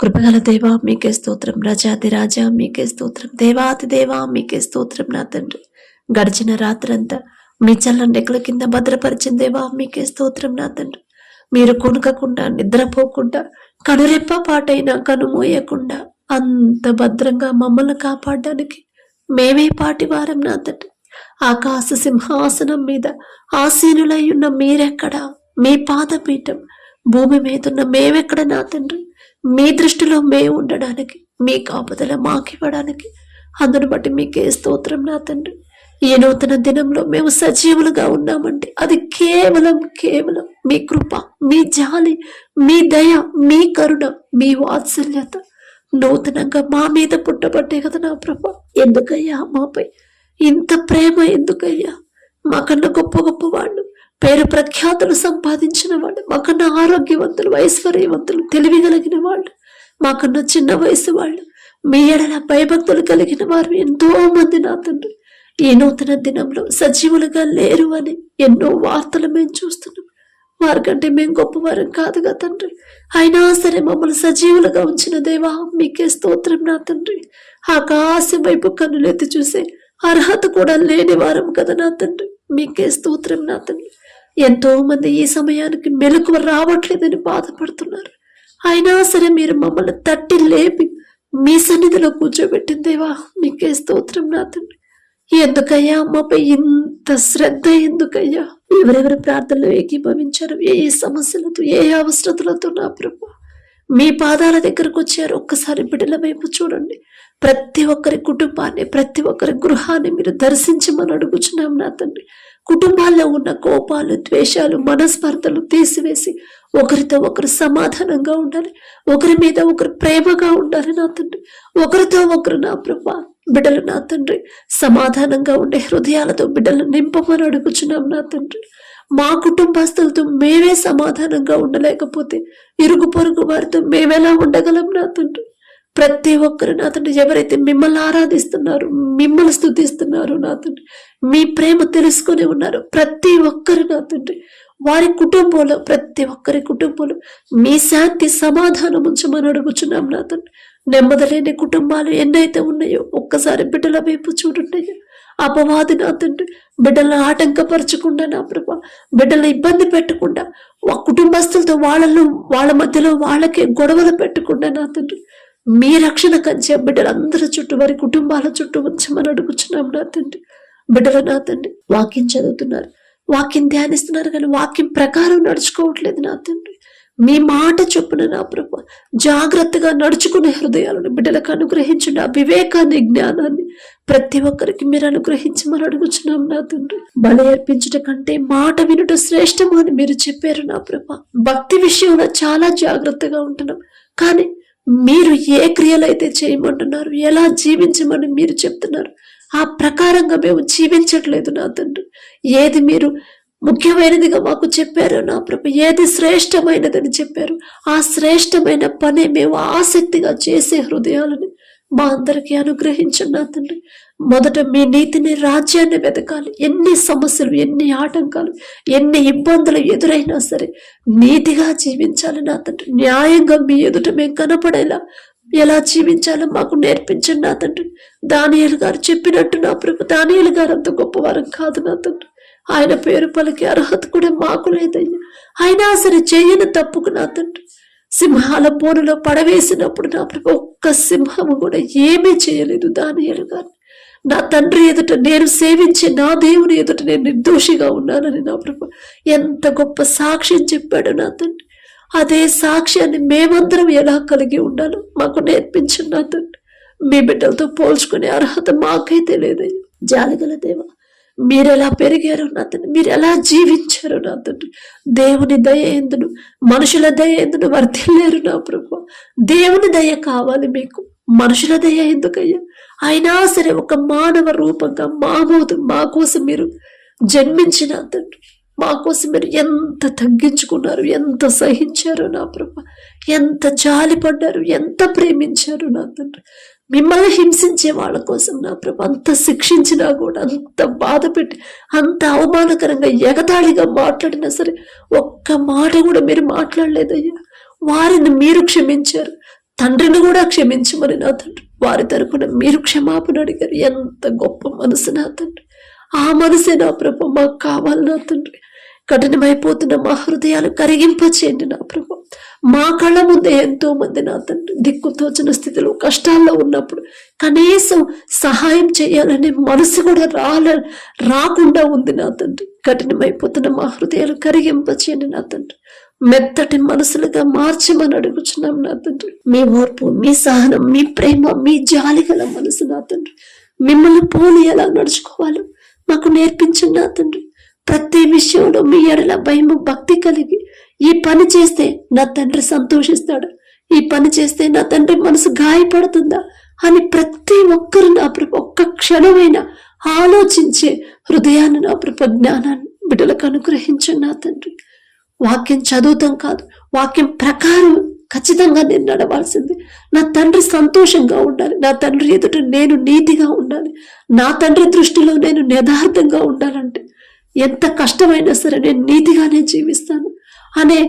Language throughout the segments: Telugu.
కృపగల దేవా మీకే స్తోత్రం, రాజాది రాజా మీకే స్తోత్రం, దేవాతి దేవా మీకే స్తోత్రం. నా తండ్రి, గడిచిన రాత్రంతా మీ చల్లని రెక్కల కింద భద్రపరిచిన దేవా మీకే స్తోత్రం. నా తండ్రి, మీరు కొనుకకుండా నిద్రపోకుండా కనురెప్ప పాటైనా కనుమోయకుండా అంత భద్రంగా మమ్మల్ని కాపాడడానికి మేమే పాటి వారం. నా తండ్రి, ఆకాశ సింహాసనం మీద ఆసీనులై ఉన్న మీరెక్కడా? మీ పాదపీఠం భూమి మీదున్న మేమెక్కడ? నా తండ్రి, మీ దృష్టిలో మేము ఉండడానికి, మీ కాపుదల మాకివ్వడానికి, అందును బట్టి మీకే స్తోత్రం. నా తండ్రి, ఈ నూతన దినంలో మేము సజీవులుగా ఉన్నామంటే అది కేవలం మీ కృప, మీ జాలి, మీ దయ, మీ కరుణ, మీ వాత్సల్యత నూతనంగా మా మీద పుట్టబట్టే కదా నా ప్రభ. ఎందుకయ్యా మాపై ఇంత ప్రేమ? ఎందుకయ్యా? మాకన్నా గొప్ప గొప్ప వాళ్ళు, పేరు ప్రఖ్యాతులు సంపాదించిన వాళ్ళు, మాకన్నా ఆరోగ్యవంతులు, ఐశ్వర్యవంతులు, తెలివిగలిగిన వాళ్ళు, మాకన్నా చిన్న వయసు వాళ్ళు, మీ ఎడల భయభక్తులు కలిగిన వారు ఎంతో మంది నా తండ్రి ఈ నూతన దినంలో సజీవులుగా లేరు అని ఎన్నో వార్తలు మేము చూస్తున్నాం. వారికంటే మేము గొప్పవారం కాదుగా తండ్రి, అయినా సరే మమ్మల్ని సజీవులుగా ఉంచిన దేవా మీకే స్తోత్రం. నా తండ్రి, ఆకాశం వైపు కన్నులెత్తి చూసే అర్హత కూడా లేని వారం కదా నా తండ్రి, మీకే స్తోత్రం. నా తండ్రి, ఎంతో మంది ఈ సమయానికి మెలకువ రావట్లేదని బాధపడుతున్నారు. అయినా సరే మీరు మమ్మల్ని తట్టి లేపి మీ సన్నిధిలో కూర్చోబెట్టిందేవా మీకే స్తోత్రం. నా తండ్రి, ఎందుకయ్యా మాపై ఇంత శ్రద్ధ? ఎందుకయ్యా? ఎవరెవరి ప్రార్థనలు ఏకీభవించారు, ఏ సమస్యలతో, ఏ అవసరతలతో నా ప్రభు మీ పాదాల దగ్గరకు వచ్చారు. ఒక్కసారి బిడ్డల వైపు చూడండి. ప్రతి ఒక్కరి కుటుంబాన్ని, ప్రతి ఒక్కరి గృహాన్ని మీరు దర్శించమని అడుగుచున్నాం నా తండ్రి. కుటుంబాల్లో ఉన్న కోపాలు, ద్వేషాలు, మనస్పర్ధలు తీసివేసి ఒకరితో ఒకరు సమాధానంగా ఉండాలి, ఒకరి మీద ఒకరు ప్రేమగా ఉండాలి నా తండ్రి. ఒకరితో ఒకరు నా ప్రభా బిడ్డలు నా తండ్రి సమాధానంగా ఉండే హృదయాలతో బిడ్డలు నింపమని అడుగుచున్నాం నా తండ్రి. మా కుటుంబస్తులతో మేమే సమాధానంగా ఉండలేకపోతే ఇరుగు పొరుగు వారితో మేమెలా ఉండగలం నా తండ్రి? ప్రతి ఒక్కరు నా తండ్రి ఎవరైతే మిమ్మల్ని ఆరాధిస్తున్నారు, మిమ్మల్ని స్తుతిస్తున్నారు నా తండ్రి, మీ ప్రేమ తెలుసుకుని ఉన్నారు ప్రతి ఒక్కరు నా తండ్రి, వారి కుటుంబంలో, ప్రతి ఒక్కరి కుటుంబంలో మీ శాంతి సమాధానం ఉంచమని అడుగుచున్నాం నా తండ్రి. నెమ్మదలేని కుటుంబాలు ఎన్నైతే ఉన్నాయో ఒక్కసారి బిడ్డల వైపు చూడండి. అపవాది నా తండ్రి బిడ్డలను ఆటంకపరచకుండా నా ప్రభా, బిడ్డలను ఇబ్బంది పెట్టకుండా, కుటుంబస్తులతో వాళ్ళ మధ్యలో వాళ్ళకే గొడవలు పెట్టకుండా నా తండ్రి మీ రక్షణ కంచె బిడ్డలందరి చుట్టూ, వారి కుటుంబాల చుట్టూ ఉంచమని అడుగుచున్నాం నా తండ్రి. బిడ్డలు నా తండ్రి వాక్యం చదువుతున్నారు, వాక్యం ధ్యానిస్తున్నారు, కానీ వాక్యం ప్రకారం నడుచుకోవట్లేదు నా తండ్రి. మీ మాట చొప్పున నా ప్రభు జాగ్రత్తగా నడుచుకునే హృదయాలను బిడ్డలకు అనుగ్రహించండి. ఆ వివేకాన్ని, జ్ఞానాన్ని ప్రతి ఒక్కరికి మీరు అనుగ్రహించమని అడుగుచున్నాం నా తండ్రి. బలి అర్పించుట కంటే మాట వినుట శ్రేష్టము అని మీరు చెప్పారు నా ప్రభు. భక్తి విషయంలో చాలా జాగ్రత్తగా ఉంటున్నాం, కానీ మీరు ఏ క్రియలైతే చేయమంటున్నారు, ఎలా జీవించమని మీరు చెప్తున్నారు, ఆ ప్రకారంగా మేము జీవించట్లేదు నా తండ్రి. ఏది మీరు ముఖ్యమైనదిగా మాకు చెప్పారు నా ప్రభు, ఏది శ్రేష్టమైనదని చెప్పారు, ఆ శ్రేష్టమైన పని మేము ఆసక్తిగా చేసే హృదయాలని మా అందరికీ అనుగ్రహించండి నా తండ్రి. మొదట మీ నీతిని, రాజ్యాన్ని వెతకాలి. ఎన్ని సమస్యలు, ఎన్ని ఆటంకాలు, ఎన్ని ఇబ్బందులు ఎదురైనా సరే నీతిగా జీవించాలి నా తండ్రి. న్యాయంగా మీ ఎదుట మేము కనపడేలా ఎలా జీవించాలో మాకు నేర్పించండి నా తండ్రి. దానియేలు గారు చెప్పినట్టు నా ప్రభు, దానియేలు గారు అంత గొప్పవారం కాదు నా తండ్రి. ఆయన పేరు పలికే అర్హత కూడా మాకు లేదయ్యా. అయినా సరే చేయని తప్పుకు నా తండ్రి సింహాల బోనులో పడవేసినప్పుడు నా ప్రభు ఒక్క సింహము కూడా ఏమీ చేయలేదు దానియేలు గారిని. నా తండ్రి ఎదుట, నేను సేవించే నా దేవుని ఎదుట నేను నిర్దోషిగా ఉన్నానని నా ప్రభు ఎంత గొప్ప సాక్ష్యం చెప్పాడు నా తండ్రి. అదే సాక్ష్యాన్ని మేమందరం ఎలా కలిగి ఉండాలో మాకు నేర్పించండి నా తండ్రి. మీ బిడ్డలతో పోల్చుకునే అర్హత మాకైతే లేదయ్యా. జాలిగల దేవా, మీరెలా పెరిగారు నా తండ్రి, మీరు ఎలా జీవించారు నా తండ్రి. దేవుని దయ ఎందును, మనుషుల దయ ఎందును వర్తిల్లేరు నా ప్రభు. దేవుని దయ కావాలి మీకు, మనుషుల దయ ఎందుకయ్యా? అయినా సరే ఒక మానవ రూపంగా మా కోసం మీరు జన్మించిన తండ్రి, మా కోసం మీరు ఎంత తగ్గించుకున్నారు, ఎంత సహించారు నా ప్రభు, ఎంత జాలిపడ్డారు, ఎంత ప్రేమించారు నా తండ్రి. మిమ్మల్ని హింసించే వాళ్ళ కోసం నా ప్రభు అంత శిక్షించినా కూడా, అంత బాధ పెట్టి, అంత అవమానకరంగా ఎగతాళిగా మాట్లాడినా సరే ఒక్క మాట కూడా మీరు మాట్లాడలేదయ్యా. వారిని మీరు క్షమించారు, తండ్రిని కూడా క్షమించమని నా తండ్రి వారి తరపున మీరు క్షమాపణ అడిగారు. ఎంత గొప్ప మనసు నా తండ్రి. ఆ మనసే నా ప్రభు మాకు కావాలి నా తండ్రి. కఠినమైపోతున్న మా హృదయాలు కరిగింపచేయండి నా ప్రభు. మా కళ్ళ ముందే ఎంతో మంది నా తండ్రి దిక్కుతోచిన స్థితిలో కష్టాల్లో ఉన్నప్పుడు కనీసం సహాయం చేయాలనే మనసు కూడా రాకుండా ఉంది నా తండ్రి. కఠినమైపోతున్న మా హృదయాలు కరిగింపచేయండి నా తండ్రి. మెత్తటి మనసులుగా మార్చమని అడుగుచున్నాం నా తండ్రి. మీ ఓర్పు, మీ సహనం, మీ ప్రేమ, మీ జాలి గల మనసు నా తండ్రి. మిమ్మల్ని పోలి ఎలా నడుచుకోవాలో మాకు నేర్పించండి నా తండ్రి. ప్రతి విషయంలో మీ ఎడల భయము, భక్తి కలిగి ఈ పని చేస్తే నా తండ్రి సంతోషిస్తాడా, ఈ పని చేస్తే నా తండ్రి మనసు గాయపడుతుందా అని ప్రతి ఒక్కరు నా ప్రభు ఒక్క క్షణమైనా ఆలోచించే హృదయాన్ని నా ప్రభు జ్ఞానాన్ని బిడ్డలకు అనుగ్రహించండి నా తండ్రి. వాక్యం చదువుతాం కాదు, వాక్యం ప్రకారం ఖచ్చితంగా నేను నడవాల్సింది. నా తండ్రి సంతోషంగా ఉండాలి, నా తండ్రి ఎదుట నేను నీతిగా ఉండాలి, నా తండ్రి దృష్టిలో నేను యథార్థంగా ఉండాలంటే ఎంత కష్టమైనా సరే నేను నీతిగానే జీవిస్తాను అనే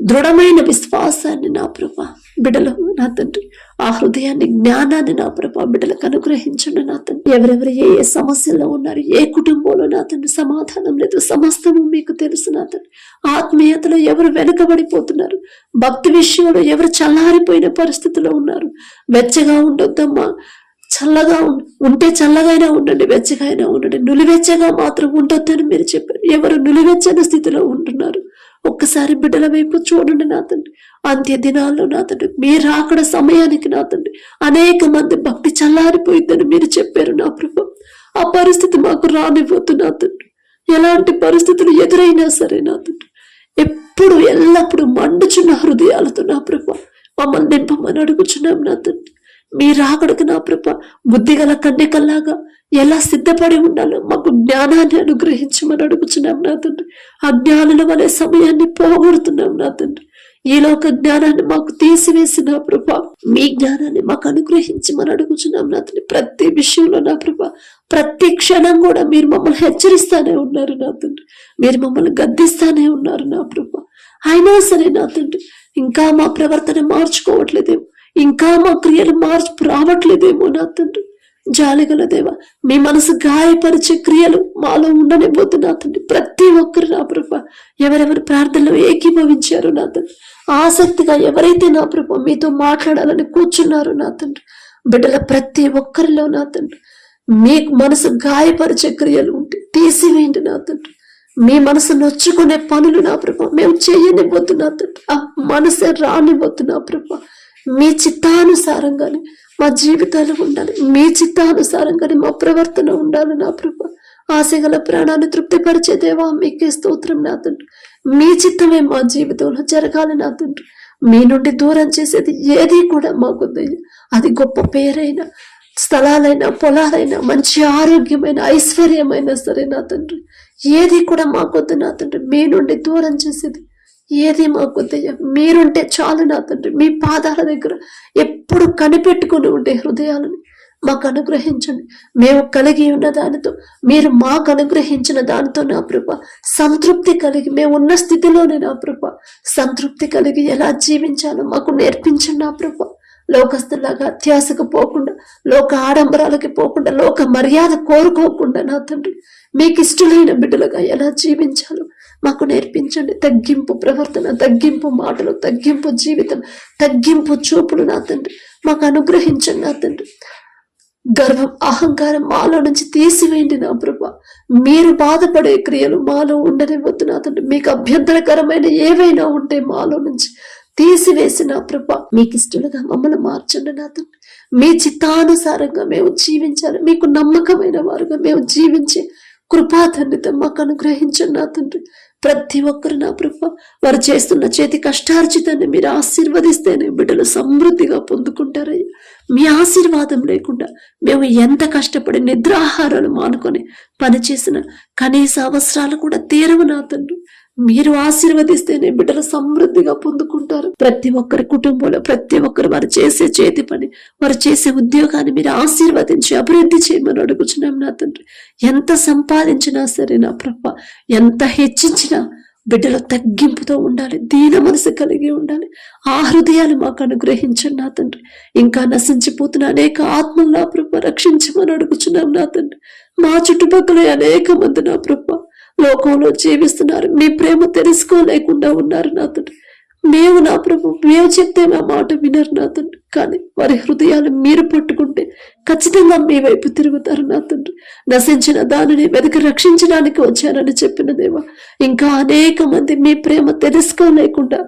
దృఢమైన విశ్వాసాన్ని నా ప్రభా బిడ్డలు నా తండ్రి, ఆ హృదయాన్ని, జ్ఞానాన్ని నా ప్రభా బిడ్డలకు అనుగ్రహించండి నా తండ్రి. ఎవరెవరు ఏ ఏ సమస్యల్లో ఉన్నారు, ఏ కుటుంబంలో నా తండ్రి సమాధానం లేదు, సమస్తము మీకు తెలుసు నా తండ్రి. ఆత్మీయతలో ఎవరు వెనుకబడిపోతున్నారు, భక్తి విషయంలో ఎవరు చల్లారిపోయిన పరిస్థితిలో ఉన్నారు. వెచ్చగా ఉండొద్దమ్మా, చల్లగా ఉంటే చల్లగైనా ఉండండి, వెచ్చగా అయినా ఉండండి, నులివెచ్చగా మాత్రం ఉండొద్దని మీరు చెప్పారు. ఎవరు నులివెచ్చని స్థితిలో ఉంటున్నారు ఒక్కసారి బిడ్డల వైపు చూడండి నా తండ్రి. అంత్య దినాల్లో నా తండ్రి మీరు అక్కడ సమయానికి నా తండ్రి అనేక మంది భక్తి చల్లారిపోయిందని మీరు చెప్పారు నా ప్రభు. ఆ పరిస్థితి మాకు రానివ్వద్దు నా తండ్రి. ఎలాంటి పరిస్థితులు ఎదురైనా సరే నా తండ్రి ఎప్పుడు ఎల్లప్పుడూ మండుచున్న హృదయాలతో నా ప్రభు మమ్మల్ని నింపమని అడుగుచున్నాం నా తండ్రి. మీరు అక్కడికి నా ప్రభు బుద్ధిగల కన్యకల్లాగా ఎలా సిద్ధపడి ఉండాలో మాకు జ్ఞానాన్ని అనుగ్రహించమని అడుగుచున్నాం నా తండ్రి. అజ్ఞానుల వలె సమయాన్ని పోగొడుతున్నాం నా తండ్రి. ఈ లోక జ్ఞానాన్ని మాకు తీసివేసి నా ప్రభా మీ జ్ఞానాన్ని మాకు అనుగ్రహించమని అడుగుచున్నాం నా తండ్రి. ప్రతి విషయంలో నా ప్రభా ప్రతి క్షణం కూడా మీరు మమ్మల్ని హెచ్చరిస్తానే ఉన్నారు నా తండ్రి. మీరు మమ్మల్ని గద్దిస్తానే ఉన్నారు నా ప్రభా. అయినా సరే నా తండ్రి ఇంకా మా ప్రవర్తన మార్చుకోవట్లేదేమో, ఇంకా మా క్రియలు మార్పు రావట్లేదేమో నా తండ్రి. జాలిగల దేవా, మీ మనసు గాయపరిచే క్రియలు మాలో ఉండనివ్వద్దు నా తండ్రి. ప్రతి ఒక్కరు నా ప్రభా ఎవరెవరు ప్రార్థనలో ఏకీభవించారు నా తండ్రి, ఆసక్తిగా ఎవరైతే నా ప్రభా మీతో మాట్లాడాలని కూర్చున్నారు నా తండ్రి, బిడ్డల ప్రతి ఒక్కరిలో నా తండ్రి మీ మనసు గాయపరిచే క్రియలు ఉంటే తీసివేయండి నా తండ్రి. మీ మనసు నొచ్చుకునే పనులు నా ప్రభా మేము చేయనివ్వద్దు నా తండ్రి. ఆ మనసే రానివ్వద్దు నా ప్రభా. మీ చిత్తానుసారంగానే మా జీవితాలు ఉండాలి, మీ చిత్తానుసారంగానే మా ప్రవర్తన ఉండాలి నా ప్రభా. ఆశగల ప్రాణాన్ని తృప్తిపరిచే దేవా మీకే స్తోత్రం నా తండ్రి. మీ చిత్తమే మా జీవితంలో జరగాలి నా తండ్రి. మీ నుండి దూరం చేసేది ఏది కూడా మాకు దయ్య, అది గొప్ప పేరైనా, స్థలాలైనా, పొలాలైనా, మంచి ఆరోగ్యమైన, ఐశ్వర్యమైనా సరే నా తండ్రి ఏది కూడా మాకొద్దు నా తండ్రి. మీ నుండి దూరం చేసేది ఏది మాకొద్దయ్యా, మీరుంటే చాలు నా తండ్రి. మీ పాదాల దగ్గర ఎప్పుడు కనిపెట్టుకుని ఉండే హృదయాలని మాకు అనుగ్రహించండి. మేము కలిగి ఉన్న దానితో, మీరు మాకు అనుగ్రహించిన దానితో నా ప్రభ సంతృప్తి కలిగి, మేము ఉన్న స్థితిలోనే నా ప్రభ సంతృప్తి కలిగి ఎలా జీవించాలో మాకు నేర్పించండి నా ప్రభ. లోకస్తులాగా అత్యాశకు పోకుండా, లోక ఆడంబరాలకి పోకుండా, లోక మర్యాద కోరుకోకుండా నా తండ్రి మీకు ఇష్టమైన బిడ్డలుగా ఎలా జీవించాలో మాకు నేర్పించండి. తగ్గింపు ప్రవర్తన, తగ్గింపు మాటలు, తగ్గింపు జీవితం, తగ్గింపు చూపులు నా తండ్రి మాకు అనుగ్రహించండి నా తండ్రి. గర్వం, అహంకారం మాలో నుంచి తీసివేయండి నా ప్రభా. మీరు బాధపడే క్రియలు మాలో ఉండనివ్వద్దు నా తండ్రి. మీకు అభ్యంతరకరమైన ఏవైనా ఉంటే మాలో నుంచి తీసివేసి నా ప్రభా మీకు ఇష్టలుగా మమ్మల్ని మార్చండి నా తండ్రి. మీ చిత్తానుసారంగా మేము జీవించాలి, మీకు నమ్మకమైన వారుగా మేము జీవించే కృపా తండ్రితో మాకు అనుగ్రహించండి నా తండ్రి. ప్రతి ఒక్కరు నా ప్రభా వారు చేస్తున్న చేతి కష్టార్జితాన్ని మీరు ఆశీర్వదిస్తేనే బిడ్డలు సమృద్ధిగా పొందుకుంటారయ్యా. మీ ఆశీర్వాదం లేకుండా మేము ఎంత కష్టపడి నిద్రాహారాలు మానుకొని పనిచేసిన కనీస అవసరాలు కూడా తీరవు నా తండ్రి. మీరు ఆశీర్వదిస్తేనే బిడ్డలు సమృద్ధిగా పొందుకుంటారు. ప్రతి ఒక్కరి కుటుంబంలో ప్రతి ఒక్కరు వారు చేసే చేతి పని, వారు చేసే ఉద్యోగాన్ని మీరు ఆశీర్వదించి అభివృద్ధి చేయమని అడుగుచున్నాం నా తండ్రి. ఎంత సంపాదించినా సరే నా ప్రభా, ఎంత హెచ్చించినా బిడ్డలో తగ్గింపుతో ఉండాలి, దీన మనసు కలిగి ఉండాలి. ఆ హృదయాలు మాకు అనుగ్రహించండి నా తండ్రి. ఇంకా నశించిపోతున్న అనేక ఆత్మలు నా ప్రభ రక్షించమని అడుగుచున్నాం నా తండ్రి. మా చుట్టుపక్కల అనేక మంది నా ప్రభ లోకంలో జీవిస్తున్నారు, మీ ప్రేమ తెలుసుకోలేకుండా ఉన్నారు నా తండ్రి. నా ప్రభు మేము చెప్తే నా మాట వినరు నా తండ్రి. కానీ వారి హృదయాలు మీరు పట్టుకుంటే ఖచ్చితంగా మీ వైపు తిరుగుతారు నా తండ్రి. నశించిన దానిని వెతికి రక్షించడానికి వచ్చానని చెప్పిన దేవా, ఇంకా అనేక మంది మీ ప్రేమ తెలుసుకోలేకుండా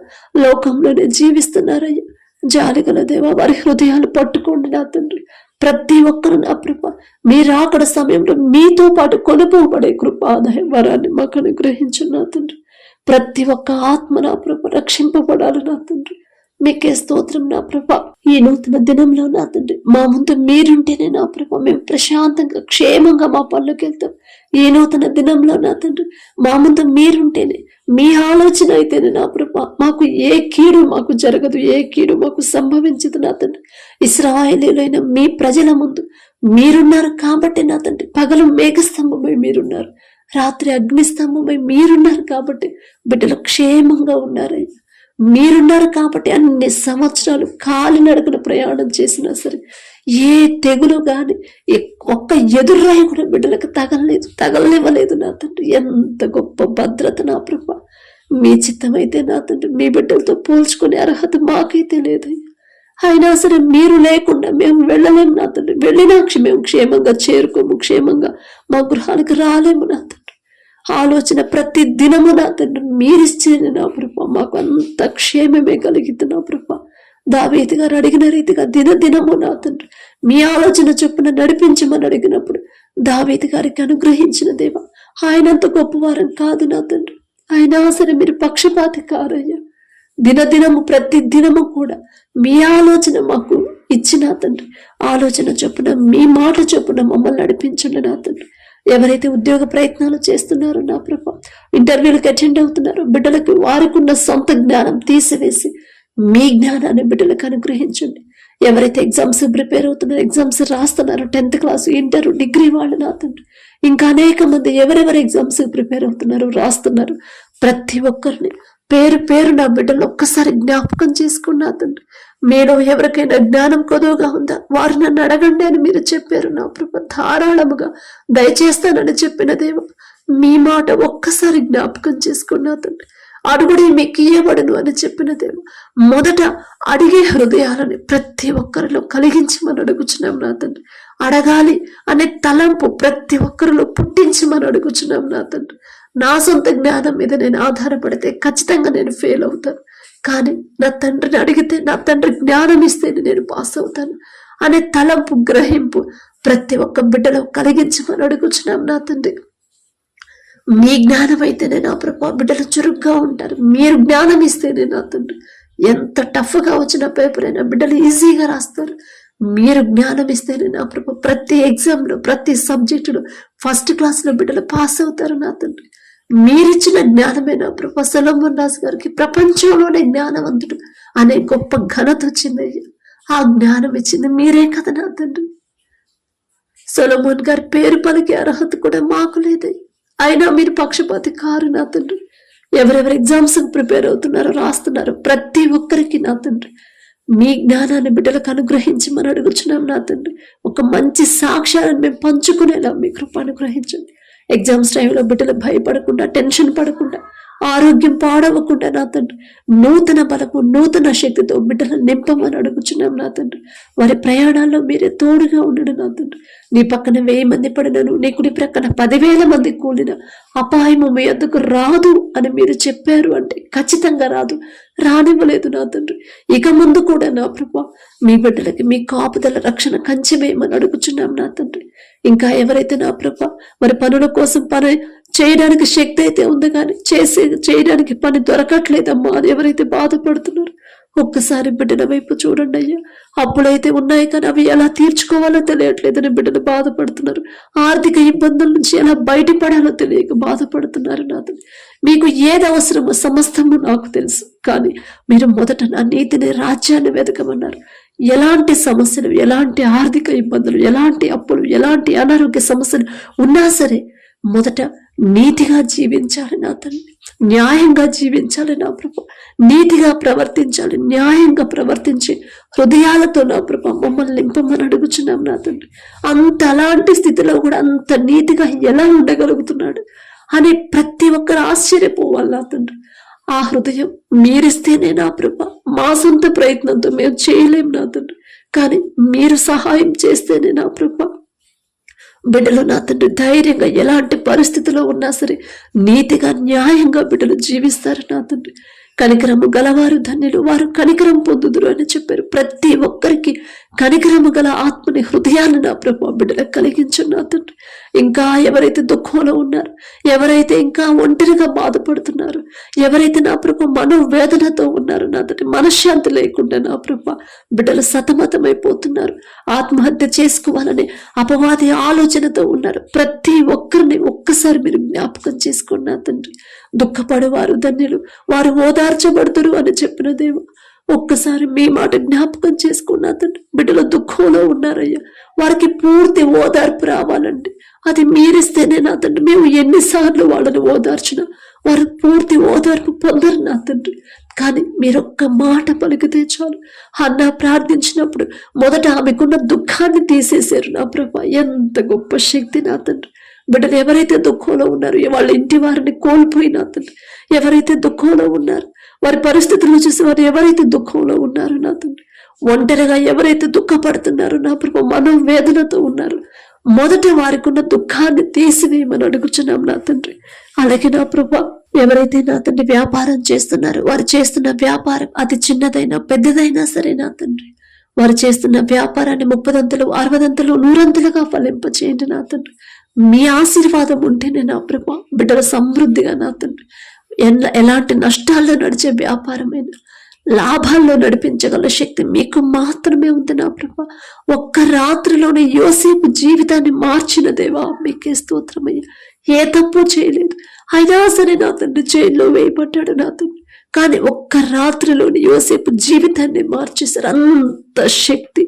లోకంలోనే జీవిస్తున్నారయ్యా. జాలిగల దేవా, వారి హృదయాలు పట్టుకోండి నా తండ్రి. ప్రతి ఒక్కరు నా ప్రభ మీరు అక్కడ సమయంలో మీతో పాటు కొనుపోబడే కృపాదాయ వరాన్ని మాకు అనుగ్రహించు నా తండ్రి. ప్రతి ఒక్క ఆత్మ నా ప్రభ రక్షింపబడాలి నా తండ్రి. మీకే స్తోత్రం నా ప్రభ. ఈ నూతన దినంలో నా తండ్రి మా ముందు మీరుంటేనే నా ప్రభ మేము ప్రశాంతంగా క్షేమంగా మా పనులకు వెళ్తాం. ఈ నూతన దినంలో నా తండ్రి మా ముందు మీరుంటేనే, మీ ఆలోచన అయితేనే నా ప్రభ మాకు ఏ కీడు మాకు జరగదు, ఏ కీడు మాకు సంభవించదు నా తండ్రి. ఇశ్రాయేలీయులైన మీ ప్రజల ముందు మీరున్నారు కాబట్టి నా తండ్రి పగలు మేఘస్తంభమై మీరున్నారు, రాత్రి అగ్నిస్తంభమై మీరున్నారు కాబట్టి బిడ్డలు క్షేమంగా ఉన్నారయ్యా. మీరున్నారు కాబట్టి అన్ని సంవత్సరాలు కాలినడకన ప్రయాణం చేసినా సరే ఏ తెగులు గాని ఒక్క ఎదురాయి కూడా బిడ్డలకు తగలనివ్వలేదు నా తండ్రి. ఎంత గొప్ప భద్రత నా ప్రభ. మీ చిత్తమైతే నా తండ్రి మీ బిడ్డలతో పోల్చుకునే అర్హత మాకైతే లేదు. అయినా సరే మీరు లేకుండా మేము వెళ్ళలేము నా తండ్రి. వెళ్ళినా మేము క్షేమంగా చేరుకోము, క్షేమంగా మా గృహానికి రాలేము నా తండ్రి. ఆలోచన ప్రతి దినము నా తండ్రి మీరిచ్చేది నా ప్రభ మాకు అంత క్షేమమే కలిగింది నా ప్రభ. దావీదు గారు అడిగిన రీతిగా దినదినము నా తండ్రి మీ ఆలోచన చొప్పున నడిపించమని అడిగినప్పుడు దావీదు గారికి అనుగ్రహించిన దేవ, ఆయనంత గొప్పవారం కాదు నా తండ్రి. అయినా సరే మీరు పక్షపాతి కారయ్యా. దినదినము ప్రతి దినము కూడా మీ ఆలోచన మాకు ఇచ్చిన తండ్రి, ఆలోచన చొప్పున మీ మాట చొప్పున మమ్మల్ని నడిపించండి నా తండ్రి. ఎవరైతే ఉద్యోగ ప్రయత్నాలు చేస్తున్నారో నా ప్రభ, ఇంటర్వ్యూలకు అటెండ్ అవుతున్నారో బిడ్డలకు వారికి ఉన్న సొంత జ్ఞానం తీసివేసి మీ జ్ఞానాన్ని బిడ్డలకు అనుగ్రహించండి. ఎవరైతే ఎగ్జామ్స్ ప్రిపేర్ అవుతున్నారో, ఎగ్జామ్స్ రాస్తున్నారో, 10th క్లాస్, ఇంటర్, డిగ్రీ వాళ్ళు నా తండ్రి, ఇంకా అనేక మంది ఎవరెవరు ఎగ్జామ్స్ ప్రిపేర్ అవుతున్నారు, రాస్తున్నారు, ప్రతి ఒక్కరిని పేరు పేరు నా బిడ్డలు ఒక్కసారి జ్ఞాపకం చేసుకున్నా తండ్రి. మీరు ఎవరికైనా జ్ఞానం కొదువుగా ఉందా వారు నన్ను అడగండి అని మీరు చెప్పారు నా ప్రభ. ధారాళముగా దయచేస్తానని చెప్పిన దేవ, మీ మాట ఒక్కసారి జ్ఞాపకం చేసుకున్నా తండ్రి. అడుగుడి మీకు ఇయ్యబడును అని చెప్పిన దేవ, మొదట అడిగే హృదయాలని ప్రతి ఒక్కరిలో కలిగించమని అడుగుచున్నాం నా తండ్రి. అడగాలి అనే తలంపు ప్రతి ఒక్కరిలో పుట్టించమని అడుగుచున్నాం నా తండ్రి. నా సొంత జ్ఞానం మీద నేను ఆధారపడితే ఖచ్చితంగా నేను ఫెయిల్ అవుతాను. కానీ నా తండ్రిని అడిగితే, నా తండ్రి జ్ఞానం ఇస్తేనే నేను పాస్ అవుతాను అనే తలంపు, గ్రహింపు ప్రతి ఒక్క బిడ్డలో కలిగించమని అడుగుచున్నాం నా తండ్రి. మీ జ్ఞానం అయితేనే నా ప్రభా బిడ్డలు చురుగ్గా ఉంటారు. మీరు జ్ఞానం ఇస్తేనే నా తండ్రి ఎంత టఫ్గా వచ్చిన పేపర్ అయినా బిడ్డలు ఈజీగా రాస్తారు. మీరు జ్ఞానం ఇస్తేనే నా ప్రభా ప్రతి ఎగ్జామ్లో, ప్రతి సబ్జెక్టులో ఫస్ట్ క్లాస్లో బిడ్డలు పాస్ అవుతారు నా తండ్రి. మీరిచ్చిన జ్ఞానమే నా ప్రభా సొలొమోన్ రాజు గారికి ప్రపంచంలోనే జ్ఞానవంతుడు అనే గొప్ప ఘనత వచ్చింది. ఆ జ్ఞానం ఇచ్చింది మీరే కదా నా తండ్రి. సొలొమోన్ గారి పేరు పలికే అర్హత కూడా మాకు లేదే. అయినా మీరు పక్షపాతి కారు నా తండ్రి. ఎవరెవరు ఎగ్జామ్స్ ప్రిపేర్ అవుతున్నారో, రాస్తున్నారో ప్రతి ఒక్కరికి నా తండ్రి మీ జ్ఞానాన్ని బిడ్డలకు అనుగ్రహించమని అడుగుచున్నాం నా తండ్రి. ఒక మంచి సాక్ష్యాన్ని మేము పంచుకునేలా మీ కృప అనుగ్రహించండి. ఎగ్జామ్స్ టైంలో బిడ్డలు భయపడకుండా, టెన్షన్ పడకుండా, ఆరోగ్యం పాడవకుండా నా తండ్రి నూతన బలము, నూతన శక్తితో బిడ్డలను నింపమని అడుగుచున్నాం నా తండ్రి. వారి ప్రయాణాల్లో మీరే తోడుగా ఉండడు నా తండ్రి. నీ పక్కన 1000 మంది పడినను, నీ కుడి ప్రక్కన 10,000 మంది కూలిన అపాయము మీ వద్దకు రాదు అని మీరు చెప్పారు అంటే ఖచ్చితంగా రాదు, రానివ్వలేదు నా తండ్రి. ఇక ముందు కూడా నా ప్రభా మీ బిడ్డలకి మీ కాపుదల, రక్షణ కంచెమేయమని అడుగుచున్నాం నా తండ్రి. ఇంకా ఎవరైతే నా ప్రభా మరి పనుల కోసం పని చేయడానికి శక్తి అయితే ఉంది కానీ చేయడానికి పని దొరకట్లేదమ్మా అని ఎవరైతే బాధపడుతున్నారు ఒక్కసారి బిడ్డల వైపు చూడండి అయ్యా. అప్పుడైతే ఉన్నాయి కానీ అవి ఎలా తీర్చుకోవాలో తెలియట్లేదని బిడ్డలు బాధపడుతున్నారు. ఆర్థిక ఇబ్బందుల నుంచి ఎలా బయటపడాలో తెలియక బాధపడుతున్నారు నా తండ్రి. మీకు ఏది అవసరమో సమస్తము నాకు తెలుసు, కానీ మీరు మొదట నా నీతిని, రాజ్యాన్ని వెతకమన్నారు. ఎలాంటి సమస్యలు, ఎలాంటి ఆర్థిక ఇబ్బందులు, ఎలాంటి అప్పులు, ఎలాంటి అనారోగ్య సమస్యలు ఉన్నా సరే మొదట నీతిగా జీవించాలి నా తండ్రి. న్యాయంగా జీవించాలి నా ప్రభా, నీతిగా ప్రవర్తించాలి, న్యాయంగా ప్రవర్తించి హృదయాలతో నా ప్రభా మమ్మల్ని నింపమని అడుగుచున్నాం నా తండ్రి. అలాంటి స్థితిలో కూడా అంత నీతిగా ఎలా ఉండగలుగుతున్నాడు అని ప్రతి ఒక్కరు ఆశ్చర్యపోవాలి నా తండ్రి. ఆ హృదయం మీరిస్తేనే నా ప్రభా, మా సొంత ప్రయత్నంతో మేము చేయలేం నా తండ్రి, కానీ మీరు సహాయం చేస్తేనే నా ప్రభా బిడ్డలు నా తండ్రి ధైర్యంగా ఎలాంటి పరిస్థితిలో ఉన్నా సరే నీతిగా న్యాయంగా బిడ్డలు జీవిస్తారు నా తండ్రి. కనికరము గలవారు ధన్యులు, వారు కనికరం పొందుదురు అని చెప్పారు. ప్రతి ఒక్కరికి కనికరము గల ఆత్మని హృదయాన్ని నా ప్రభు బిడ్డలకు కలిగించు నా తండ్రి. ఇంకా ఎవరైతే దుఃఖంలో ఉన్నారు, ఎవరైతే ఇంకా ఒంటరిగా బాధపడుతున్నారు, ఎవరైతే నా ప్రభు మనోవేదనతో ఉన్నారు నా తండ్రి, మనశ్శాంతి లేకుండా నా ప్రభు బిడ్డలు సతమతమైపోతున్నారు, ఆత్మహత్య చేసుకోవాలని అపవాది ఆలోచనతో ఉన్నారు. ప్రతి ఒక్కరిని ఒక్కసారి మీరు జ్ఞాపకం చేసుకోండి నా తండ్రి. దుఃఖపడేవారు ధన్యులు, వారు ఓదార్చబడుతురు అని చెప్పిన దేవ, ఒక్కసారి మీ మాట జ్ఞాపకం చేసుకున్నా తండ్రి. బిడ్డలు దుఃఖంలో ఉన్నారయ్యా, వారికి పూర్తి ఓదార్పు రావాలండి. అది మీరిస్తేనే నా తండ్రి. మేము ఎన్నిసార్లు వాళ్ళని ఓదార్చినా వారు పూర్తి ఓదార్పు పొందరు నా తండ్రి. కానీ మీరొక్క మాట పలికితే చాలు. అన్న ప్రార్థించినప్పుడు మొదట ఆమెకున్న దుఃఖాన్ని తీసేశారు నా ప్రభా. ఎంత గొప్ప శక్తి నా తండ్రి. బిడ్డలు ఎవరైతే దుఃఖంలో ఉన్నారు, వాళ్ళ ఇంటి వారిని కోల్పోయినా తండ్రి, ఎవరైతే దుఃఖంలో ఉన్నారు, వారి పరిస్థితులు చూసి వారు ఎవరైతే దుఃఖంలో ఉన్నారు నా తండ్రి, ఒంటరిగా ఎవరైతే దుఃఖపడుతున్నారు నా ప్రభు, మనోవేదనతో ఉన్నారు, మొదట వారికి ఉన్న దుఃఖాన్ని తీసివేయమని అడుగుచున్నాం నా తండ్రి. అలాగే నా ప్రభు ఎవరైతే నా తండ్రి వ్యాపారం చేస్తున్నారు, వారు చేస్తున్న వ్యాపారం అది చిన్నదైనా పెద్దదైనా సరే నా తండ్రి, వారు చేస్తున్న వ్యాపారాన్ని 30 60 100 ఫలింపచేయండి నా తండ్రి. మీ ఆశీర్వాదం ఉంటేనే నా ప్రభా బిడ్డల సమృద్ధిగా నా తండ్రి ఎలాంటి నష్టాల్లో నడిచే వ్యాపారమైనా లాభాల్లో నడిపించగల శక్తి మీకు మాత్రమే ఉంది నా ప్రభా. ఒక్క రాత్రిలోనే యోసేపు జీవితాన్ని మార్చిన దేవా మీకే స్తోత్రమయ్యా. ఏ తప్పు చేయలేదు, అయినా సరే నా తండ్రి జైల్లో వేయబడ్డాడు నా తండ్రి, కానీ ఒక్క రాత్రిలోని యోసేపు జీవితాన్ని మార్చేశారు. అంత శక్తి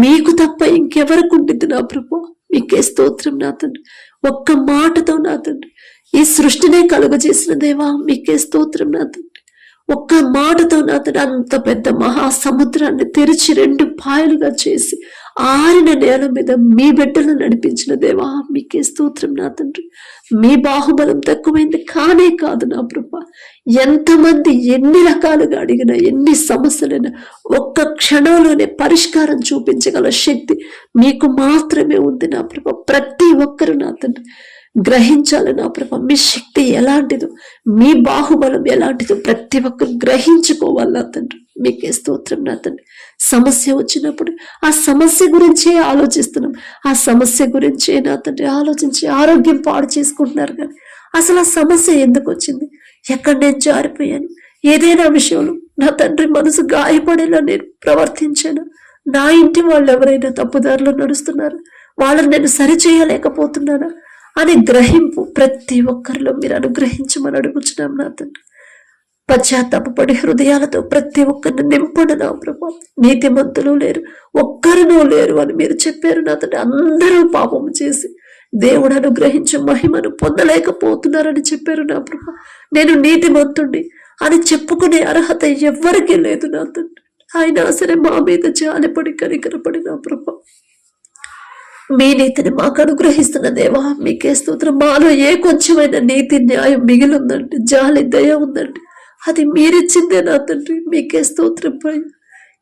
మీకు తప్ప ఇంకెవరికి ఉండింది నా ప్రభు. మీకే స్తోత్రం నా తండ్రి. ఒక్క మాటతో నా తండ్రి ఈ సృష్టినే కలుగజేసిన దేవా మీకే స్తోత్రం నా తండ్రి. ఒక్క మాటతో నా తండ్రి అంత పెద్ద మహాసముద్రాన్ని తెరిచి 2 పాయలుగా చేసి ఆరిన నేల మీద మీ బిడ్డలను నడిపించిన దేవా మీకే స్తోత్రం నా తండ్రి. మీ బాహుబలం తక్కువైంది కానే కాదు నా ప్రభా. ఎంతమంది ఎన్ని రకాలుగా అడిగినా, ఎన్ని సమస్యలైనా ఒక్క క్షణంలోనే పరిష్కారం చూపించగల శక్తి మీకు మాత్రమే ఉంది నా ప్రభా. ప్రతి ఒక్కరు నా తండ్రి గ్రహించాలి నా ప్రభా, మీ శక్తి ఎలాంటిదో, మీ బాహుబలం ఎలాంటిదో ప్రతి ఒక్కరు గ్రహించుకోవాలి నా తండ్రి. మీకే స్తోత్రం నా తండ్రి. సమస్య వచ్చినప్పుడు ఆ సమస్య గురించే ఆలోచిస్తున్నాం, ఆ సమస్య గురించే నా తండ్రి ఆలోచించి ఆరోగ్యం పాడు చేసుకుంటున్నారు. కానీ అసలు ఆ సమస్య ఎందుకు వచ్చింది, ఎక్కడ నేను జారిపోయాను, ఏదైనా విషయంలో నా తండ్రి మనసు గాయపడేలా నేను ప్రవర్తించాను, నా ఇంటి వాళ్ళు ఎవరైనా తప్పుదారిలో నడుస్తున్నారు, వాళ్ళని నేను సరిచేయలేకపోతున్నానా అని గ్రహింపు ప్రతి ఒక్కరిలో మీరు అనుగ్రహించమని అడుగుచున్నాం నా తండ్రి. పశ్చాత్తాపడి హృదయాలతో ప్రతి ఒక్కరిని నింపడు నా ప్రభా. నీతిమంతులు లేరు, ఒక్కరినూ లేరు అని మీరు చెప్పారు నా తండ్రి. అందరూ పాపము చేసి దేవుడు అనుగ్రహించే మహిమను పొందలేకపోతున్నారని చెప్పారు నా ప్రభా. నేను నీతిమంతుణ్ణి అని చెప్పుకునే అర్హత ఎవ్వరికీ లేదు నా తండ్రి. అయినా సరే మా మీద జాలిపడి కనికరపడి నా ప్రభా మీ నీతిని మాకు అనుగ్రహిస్తున్న దేవా మీకే స్తోత్రం. మాలో ఏ కొంచెమైనా నీతి న్యాయం మిగిలి ఉందండి, జాలి దయ ఉందండి, అది మీరిచ్చిందే నా తండ్రి. మీకే స్తోత్రం పై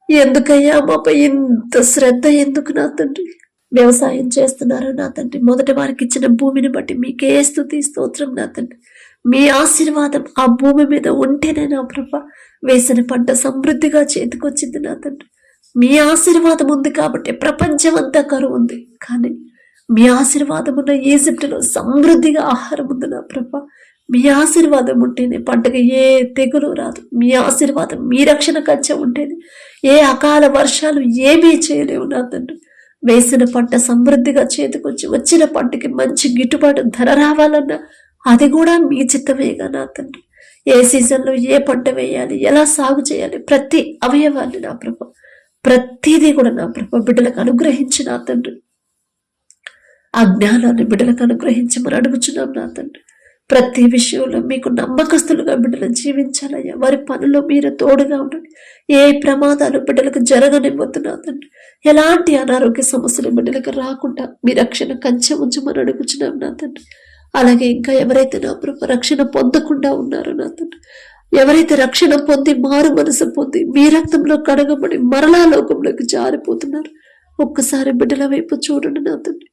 ఎందుకయ్యా మాపై ఇంత శ్రద్ధ ఎందుకు నా తండ్రి. వ్యవసాయం చేస్తున్నారు నా తండ్రి, మొదట వారికి ఇచ్చిన భూమిని బట్టి మీకే స్తుతి స్తోత్రం నా తండ్రి. మీ ఆశీర్వాదం ఆ భూమి మీద ఉంటేనే నా ప్రభా వేసిన పంట సమృద్ధిగా చేతికొచ్చింది నా తండ్రి. మీ ఆశీర్వాదం ఉంది కాబట్టి ప్రపంచం అంతా కరువు ఉంది, కానీ మీ ఆశీర్వాదం ఉన్న ఈజిప్టులో సమృద్ధిగా ఆహారం ఉంది నా ప్రభా. మీ ఆశీర్వాదం ఉంటేనే పంటకు ఏ తెగులు రాదు, మీ ఆశీర్వాదం మీ రక్షణ కంచె ఉంటేనే ఏ అకాల వర్షాలు ఏమీ చేయలేవు నా తండ్రి. వేసిన పంట సమృద్ధిగా చేతికొచ్చి వచ్చిన పంటకి మంచి గిట్టుబాటు ధర రావాలన్నా అది కూడా మీ చిత్తమేగా నా తండ్రి. ఏ సీజన్లో ఏ పంట వేయాలి, ఎలా సాగు చేయాలి, ప్రతి అవయవాన్ని నా ప్రభా ప్రతిదీ కూడా నా ప్రభా బిడ్డలకు అనుగ్రహించి నా తండ్రి. ఆ జ్ఞానాన్ని బిడ్డలకు అనుగ్రహించమని అడుగుచున్నాం నా తండ్రి. ప్రతి విషయంలో మీకు నమ్మకస్తులుగా బిడ్డలు జీవించాలయ్యా. వారి పనుల్లో మీరు తోడుగా ఉండండి. ఏ ప్రమాదాలు బిడ్డలకు జరగనివ్వద్దు తండ్రి. ఎలాంటి అనారోగ్య సమస్యలు బిడ్డలకు రాకుండా మీ రక్షణ కంచె ఉంచమని అడుగుచున్నాం నా తండ్రి. అలాగే ఇంకా ఎవరైతే నా ప్రభు రక్షణ పొందకుండా ఉన్నారో నా తండ్రి, ఎవరైతే రక్షణ పొంది మారు మనసు పొంది మీ రక్తంలో కడగబడి మరలా లోకంలోకి జారిపోతున్నారు, ఒక్కసారి బిడ్డల వైపు చూడండి నా తండ్రి.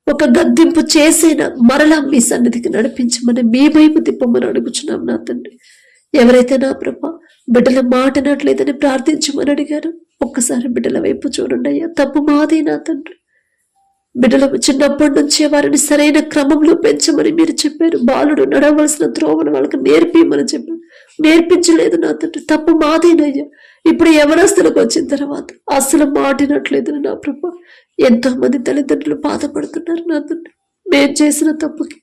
ఒక గద్దింపు చేసేనా మరలా మీ సన్నిధికి నడిపించమని మీ వైపు తిప్పమని అడుగుచున్నాం నా తండ్రి. ఎవరైతే నా ప్రభ బిడ్డల మాటనట్లేదని ప్రార్థించమని అడిగారు, ఒక్కసారి బిడ్డల వైపు చూడండి అయ్యా. తప్పు మాది నా తండ్రి. బిడ్డలు చిన్నప్పటి నుంచే వారిని సరైన క్రమంలో పెంచమని మీరు చెప్పారు. బాలుడు నడవలసిన త్రోవను వాళ్ళకి నేర్పిమని చెప్పారు. నేర్పించలేదు నా తండ్రి. తప్పు మాదేనయ్యా. ఇప్పుడు యవనస్తులకు వచ్చిన తర్వాత అసలు మాటినట్లేదు నా ప్రభు. ఎంతో మంది తల్లిదండ్రులు బాధపడుతున్నారు నా తండ్రి. మేము చేసిన తప్పుకి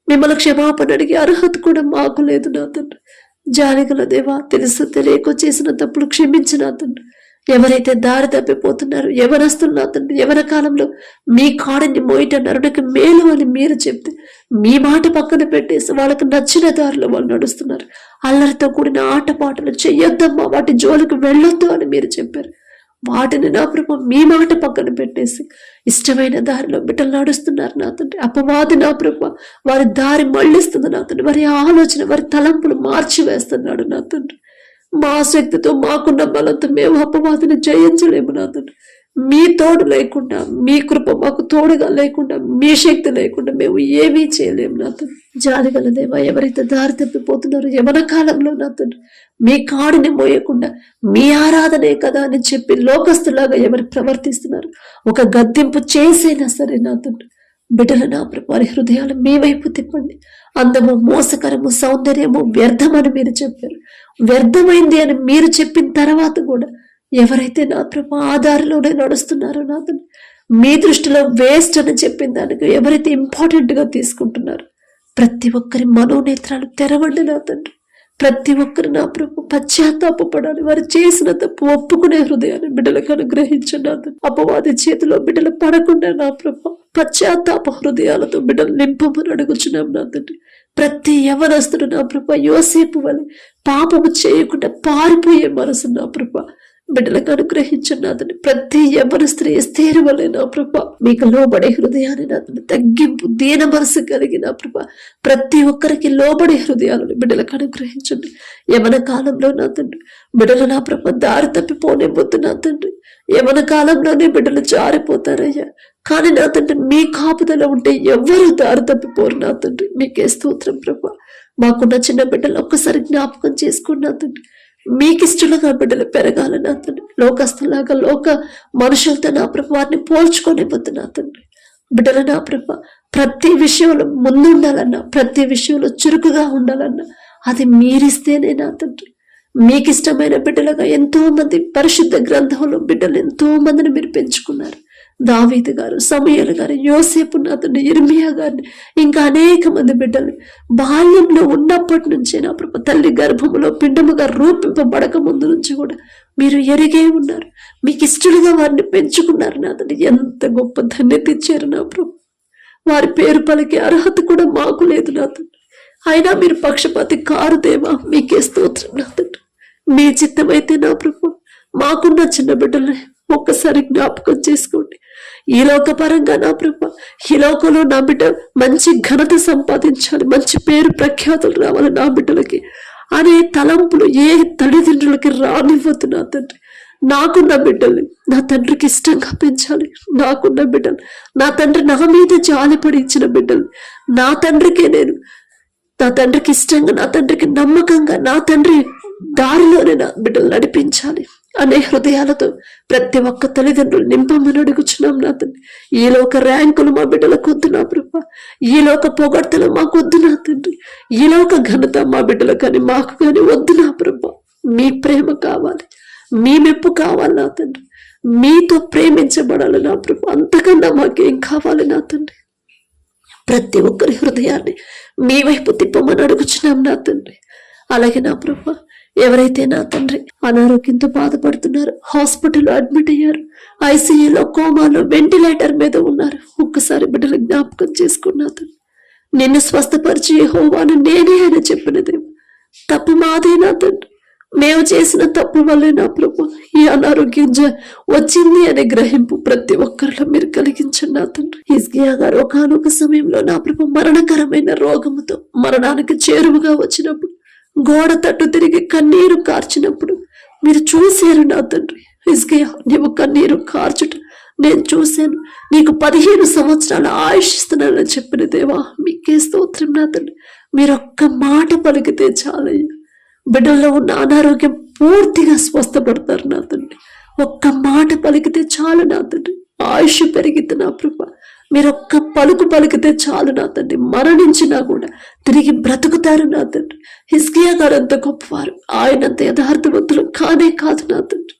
మిమ్మల్ని క్షమాపణ అడిగే అర్హత కూడా మాకు లేదు నా తండ్రి. జాలిగల దేవా, తెలుసు తెలియక చేసిన తప్పులు క్షమించిన తండ్రి. ఎవరైతే దారి తప్పిపోతున్నారు యవనస్తులు నా తండ్రి, యవన కాలంలో మీ కాడని మోయటన్నారు నాకు మేలు అని మీరు చెప్తే మీ మాట పక్కన పెట్టేసి వాళ్ళకి నచ్చిన దారిలో వాళ్ళు నడుస్తున్నారు. అల్లరితో కూడిన ఆటపాటలు చెయ్యొద్దమ్మా, వాటి జోలికి వెళ్ళొద్దు అని మీరు చెప్పారు. వాటిని నా ప్రభు మీ మాట పక్కన పెట్టేసి ఇష్టమైన దారిలో బిడ్డలు నడుస్తున్నారు నా తండ్రి. అపవాది నా ప్రభు వారి దారి మళ్ళిస్తుంది నా తండ్రి. వారి ఆలోచన, వారి తలంపులు మార్చి వేస్తున్నాడు నా తండ్రి. మా శక్తితో, మాకున్న బలంతో మేము అపవాదిని జయించలేము నా తండ్రి. మీ తోడు లేకుండా, మీ కృప మాకు తోడుగా లేకుండా, మీ శక్తి లేకుండా మేము ఏమీ చేయలేము నా తండ్రి. జాలిగల దేవా, ఎవరైతే దారి తప్పిపోతున్నారో యవన కాలంలో నా తండ్రి, మీ కాడిని మోయకుండా మీ ఆరాధనే కదా అని చెప్పి లోకస్తులాగా ఎవరు ప్రవర్తిస్తున్నారు, ఒక గద్దింపు చేసైనా సరే నా తండ్రి బిడ్డలు నా ప్రభు వారి హృదయాలు మీ వైపు తిప్పండి. అందము, మోసకరము, సౌందర్యము వ్యర్థమని మీరు చెప్పారు. వ్యర్థమైంది అని మీరు చెప్పిన తర్వాత కూడా ఎవరైతే నా ప్రభు ఆధారంలోనే నడుస్తున్నారో నా తండ్రి, మీ దృష్టిలో వేస్ట్ అని చెప్పిన దానికి ఎవరైతే ఇంపార్టెంట్ గా తీసుకుంటున్నారు, ప్రతి ఒక్కరి మనోనేత్రాలు తెరవండి నా తండ్రి. ప్రతి ఒక్కరు నా ప్రభు పశ్చాత్తాపడాలి. వారు చేసిన తప్పు ఒప్పుకునే హృదయాన్ని బిడ్డలకు అనుగ్రహించండి. అపవాది చేతిలో బిడ్డలు పడకుండా నా ప్రభు పశ్చాత్తాప హృదయాలతో బిడ్డలు నింపమని అడుగుచున్నాం నా తండ్రి. ప్రతి యవనస్తుడు నా ప్రభు యోసేపు వలె పాపము చేయకుండా పారిపోయే మనసు నా ప్రభు బిడ్డలకు అనుగ్రహించండి నా తండ్రి. ప్రతి యవనస్త్రీ ఎస్తేరు వలె నా ప్రభు మీకు లోబడే హృదయాన్ని నా తండ్రి, తగ్గింపు దీన మనసు కలిగి నా ప్రభు ప్రతి ఒక్కరికి లోబడే హృదయాలను బిడ్డలకు అనుగ్రహించండి. యవన కాలంలో నా తండ్రి బిడ్డలు నా ప్రభు దారి తప్పిపోనివ్వద్దు నా తండ్రి. యవన కాలంలోనే బిడ్డలు జారిపోతారయ్యా. కానీ నా తండ్రి మీ కాపుదల ఉంటే ఎవ్వరూ దారి తప్పిపోరు నా తండ్రి. మీకే స్తోత్రం ప్రభు. మాకున్న చిన్న బిడ్డలు ఒక్కసారి జ్ఞాపకం చేసుకోండి నా తండ్రి. మీకిష్టలుగా బిడ్డలు పెరగాలి నా తండ్రి. లోకస్తులాగా లోక మనుషులతో నా ప్రభు వారిని పోల్చుకోనివ్వద్దు నా తండ్రి. బిడ్డలు నా ప్రభు ప్రతి విషయంలో ముందుండాలన్నా, ప్రతి విషయంలో చురుకుగా ఉండాలన్నా అది మీరిస్తేనే నా తండ్రి. మీకు ఇష్టమైన బిడ్డలుగా ఎంతో మంది పరిశుద్ధ గ్రంథంలో బిడ్డలు ఎంతో మందిని మీరు పెంచుకున్నారు. దావీదు గారు, సమూయేలు గారు, యోసేపు నా తండ్రి, ఇర్మియా గారిని, ఇంకా అనేక మంది బిడ్డలు బాల్యంలో ఉన్నప్పటి నుంచే నా ప్రభు తల్లి గర్భములో పిండముగా రూపింపబడక ముందు నుంచి కూడా మీరు ఎరిగే ఉన్నారు. మీకు ఇష్టలుగా వారిని పెంచుకున్నారు నా తండ్రి. ఎంత గొప్ప ధన్యత ఇచ్చారు నా ప్రభు. వారి పేరు పలికే అర్హత కూడా మాకు లేదు నా తండ్రి. అయినా మీరు పక్షపాతి కారు దేవా, మీకే స్తోత్రం నా తండ్రి. మీ చిత్తమైతే నా ప్రభు మాకున్న చిన్న బిడ్డల్ని ఒక్కసారి జ్ఞాపకం చేసుకోండి. ఈ లోక పరంగా నా ప్రభు, ఈ లోకంలో నా బిడ్డ మంచి ఘనత సంపాదించాలి, మంచి పేరు ప్రఖ్యాతులు రావాలి నా బిడ్డలకి అనే తలంపులు ఏ తల్లిదండ్రులకి రానివ్వద్దు నా తండ్రి. నాకున్న బిడ్డల్ని నా తండ్రికి ఇష్టంగా పెంచాలి. నాకున్న బిడ్డలు నా తండ్రి నా మీద జాలిపడి ఇచ్చిన బిడ్డలు నా తండ్రికే నేను, నా తండ్రికి ఇష్టంగా, నా తండ్రికి నమ్మకంగా, నా తండ్రి దారిలోనే నా బిడ్డలు నడిపించాలి అనే హృదయాలతో ప్రతి ఒక్క తల్లిదండ్రులు నింపమని అడుగుచున్నాం నా తండ్రి. ఈ లోక ర్యాంకులు మా బిడ్డలకు వద్దు నా ప్రభు. ఈ లోక పొగడ్తలు మాకు వద్దు నా తండ్రి. ఈ లోక ఘనత మా బిడ్డలకు కానీ మాకు కానీ వద్దు నా ప్రభు. మీ ప్రేమ కావాలి, మీ మెప్పు కావాలి నా తండ్రి. మీతో ప్రేమించబడాలి నా ప్రభు. అంతకన్నా మాకేం కావాలి నా తండ్రి. ప్రతి ఒక్కరి హృదయాన్ని మీ వైపు తిప్పమని అడుగుచున్నాం నా తండ్రి. అలాగే నా ప్రభు ఎవరైతే నా తండ్రి అనారోగ్యంతో బాధపడుతున్నారు, హాస్పిటల్లో అడ్మిట్ అయ్యారు, ఐసీయూలో, కోమాలో, వెంటిలేటర్ మీద ఉన్నారు, ఒక్కసారి బిడ్డలు జ్ఞాపకం చేసుకున్నా తండ్రి. నిన్ను స్వస్థపరిచి యెహోవాను నేనే అని చెప్పిన దేవా, తప్పు మాదే నా తండ్రి. మేము చేసిన తప్పు వల్లే నా ప్రభు ఈ అనారోగ్యం వచ్చింది అనే గ్రహింపు ప్రతి ఒక్కరిలో మీరు కలిగించండి నా తండ్రి. హిజ్కియా గారు ఒకానొక సమయంలో నా ప్రభు మరణకరమైన రోగముతో మరణానికి చేరువుగా వచ్చినప్పుడు, గోడ తట్టు తిరిగి కన్నీరు కార్చినప్పుడు మీరు చూశారు నా తండ్రి. హిజ్కియా, నీవు కన్నీరు కార్చుట నేను చూశాను, నీకు 15 సంవత్సరాల ఆయుష్ ఇస్తున్నానని చెప్పిన దేవా, మీకే స్తోత్రం నా తండ్రి. మీరు ఒక్క మాట పలికితే చాలయ్యా, బిడ్డల్లో ఉన్న అనారోగ్యం పూర్తిగా స్వస్థపడతారు నా తండ్రి. ఒక్క మాట పలికితే చాలు నా తండ్రి, ఆయుష్ పెరిగితే నా ప్రభ. మీరు ఒక్క పలుకు పలికితే చాలు నా తండ్రి, మరణించినా కూడా తిరిగి బ్రతుకుతారు నా తండ్రి. హిజ్కియా గారు అంత గొప్పవారు, ఆయనంత యథార్థవంతులు కానే కాదు నా తండ్రి.